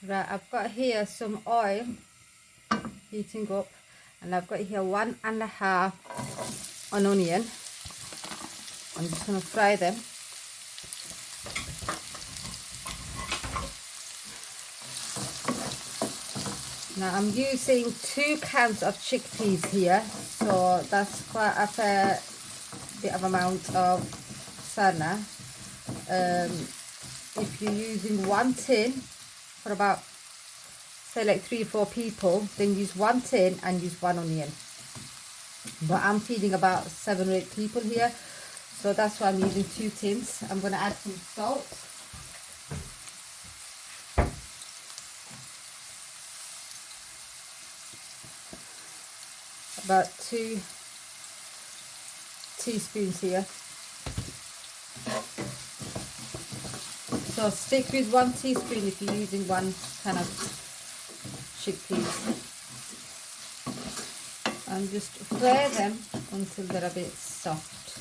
Right, I've got here some oil heating up, and I've got here 1.5 an onion. I'm just going to fry them. Now I'm using 2 cans of chickpeas here, so that's quite a fair bit of amount of sana. If you're using 1 tin for about, say, like 3 or 4 people, then use 1 tin and use 1 onion. But I'm feeding about 7 or 8 people here, so that's why I'm using 2 tins. I'm going to add some salt. About 2 teaspoons here. So stick with 1 teaspoon if you're using 1 kind of chickpeas. And just fry them until they're a bit soft.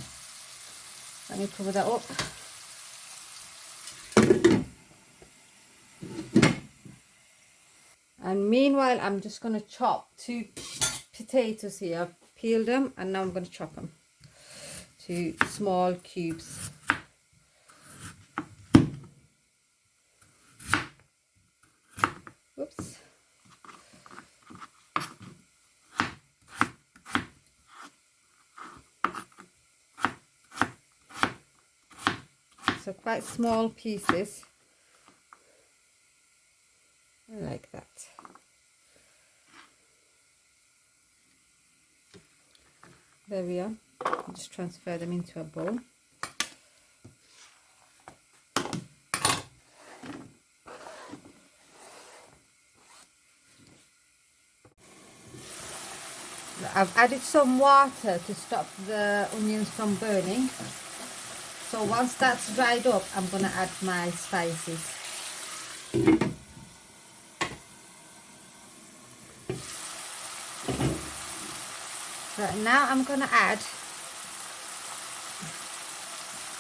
Let me cover that up. And meanwhile, I'm just going to chop 2 potatoes here. Peel them, and now I'm going to chop them to small cubes. Whoops. So quite small pieces, like that. There we are. Just transfer them into a bowl. I've added some water to stop the onions from burning. So once that's dried up, I'm going to add my spices. Right, now I'm going to add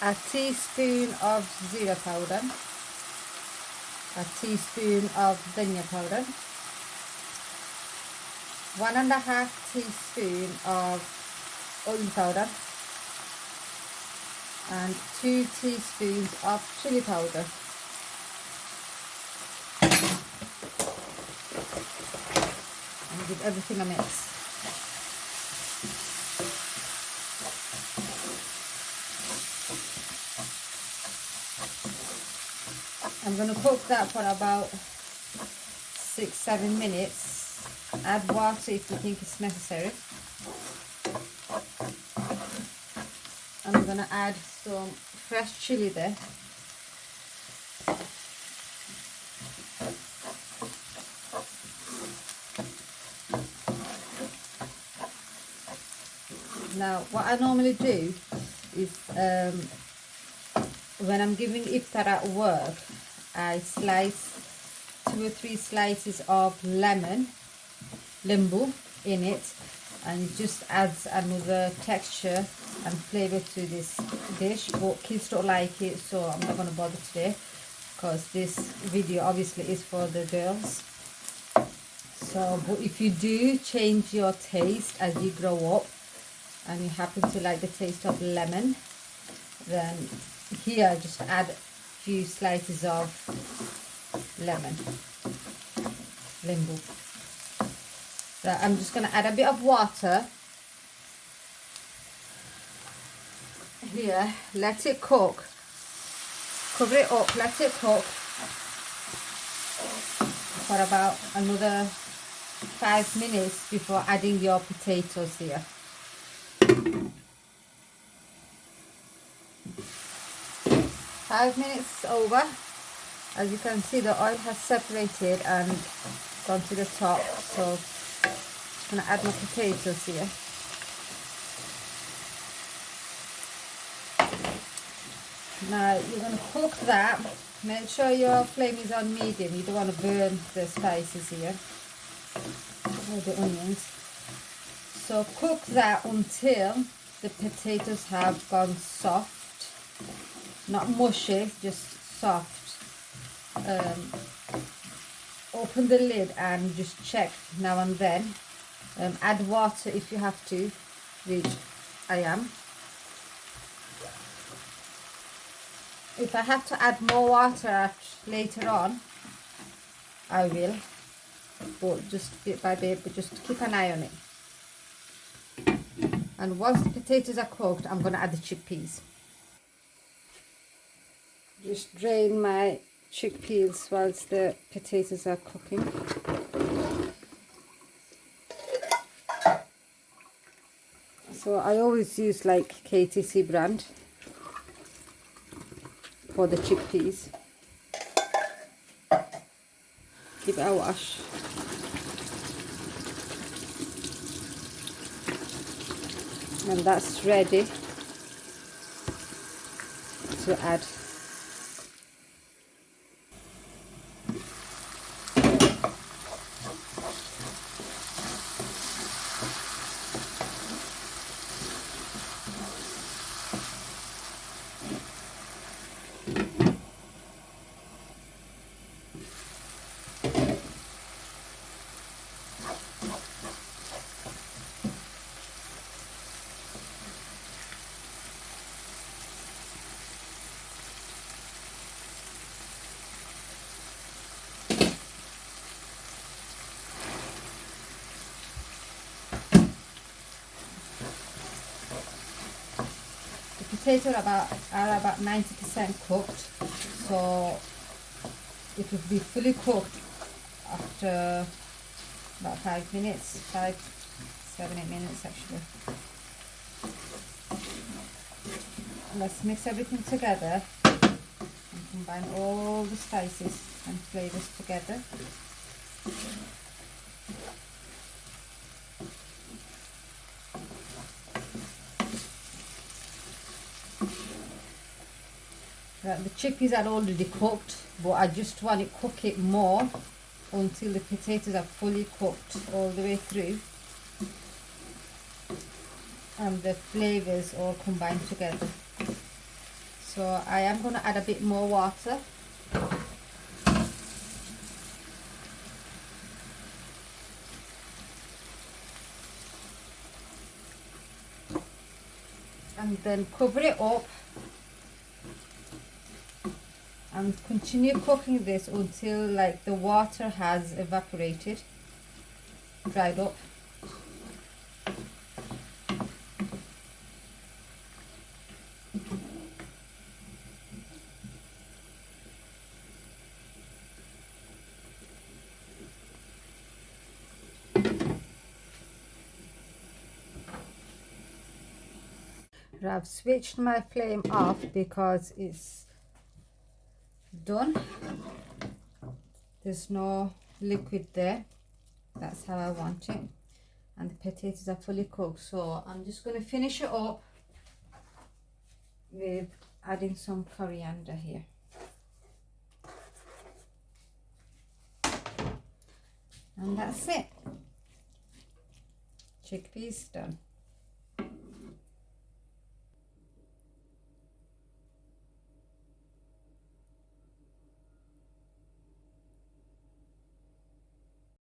a teaspoon of zira powder, a teaspoon of dhania powder, 1.5 teaspoon of oil powder, and 2 teaspoons of chili powder. And give everything a mix. I'm going to cook that for about 6-7 minutes. Add water if you think it's necessary. And I'm going to add some fresh chili there. Now, what I normally do is when I'm giving iftar at work, I slice 2 or 3 slices of lembu in it, and it just adds another texture and flavor to this dish. But kids don't like it, so I'm not going to bother today, because this video obviously is for the girls. So, but if you do change your taste as you grow up and you happen to like the taste of lemon, then here just add a few slices of lembu. So I'm just going to add a bit of water here, let it cook, cover it up, let it cook for about another 5 minutes before adding your potatoes here. 5 minutes over. As you can see, the oil has separated and gone to the top, so I'm just going to add my potatoes here. Now you're going to cook that. Make sure your flame is on medium. You don't want to burn the spices here or the onions. So cook that until the potatoes have gone soft, not mushy, just soft. open the lid and just check now and then. Add water if you have to, which I am. If I have to add more water later on, I will, but just bit by bit, but just keep an eye on it. And once the potatoes are cooked, I'm going to add the chickpeas. Just drain my chickpeas whilst the potatoes are cooking. So I always use like KTC brand for the chickpeas. Give it a wash. And that's ready to add. Potatoes are about 90% cooked, so it will be fully cooked after about 5 minutes, 7, 8 minutes actually. Let's mix everything together and combine all the spices and flavors together. The chickpeas are already cooked, but I just want to cook it more until the potatoes are fully cooked all the way through and the flavors all combined together. So I am going to add a bit more water. And then cover it up and continue cooking this until like the water has evaporated, dried up. I've switched my flame off because it's done. There's no liquid there. That's how I want it. And the potatoes are fully cooked. So I'm just going to finish it up with adding some coriander here. And that's it. Chickpeas done.